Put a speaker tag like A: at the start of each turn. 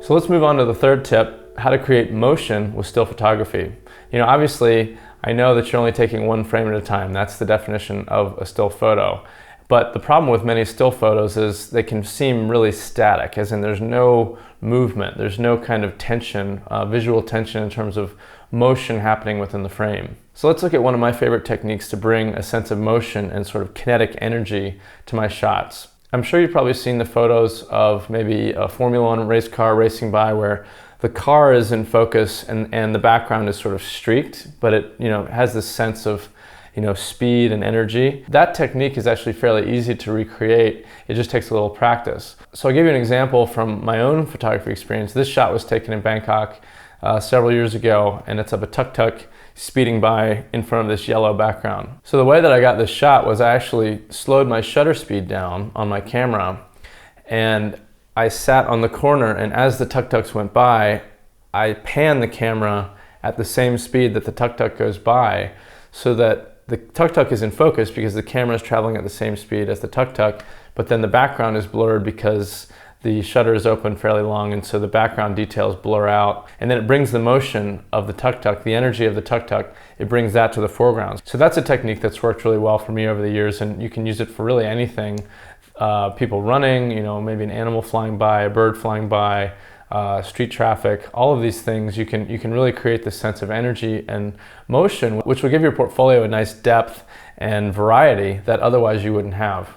A: So let's move on to the third tip, how to create motion with still photography. Obviously, I know that you're only taking one frame at a time. That's the definition of a still photo. But the problem with many still photos is they can seem really static, as in there's no movement, there's no kind of tension, visual tension in terms of motion happening within the frame. So let's look at one of my favorite techniques to bring a sense of motion and sort of kinetic energy to my shots. I'm sure you've probably seen the photos of maybe a Formula One race car racing by where the car is in focus and the background is sort of streaked, but it has this sense of speed and energy. That technique is actually fairly easy to recreate. It just takes a little practice. So I'll give you an example from my own photography experience. This shot was taken in Bangkok several years ago, and it's of a tuk-tuk speeding by in front of this yellow background. So the way that I got this shot was I actually slowed my shutter speed down on my camera, and I sat on the corner, and as the tuk-tuks went by, I panned the camera at the same speed that the tuk-tuk goes by, so that the tuk-tuk is in focus because the camera is traveling at the same speed as the tuk-tuk, but then the background is blurred because the shutter is open fairly long, and so the background details blur out. And then it brings the motion of the tuk-tuk, the energy of the tuk-tuk, it brings that to the foreground. So that's a technique that's worked really well for me over the years, and you can use it for really anything. People running, maybe an animal flying by, a bird flying by, street traffic, all of these things, you can really create this sense of energy and motion, which will give your portfolio a nice depth and variety that otherwise you wouldn't have.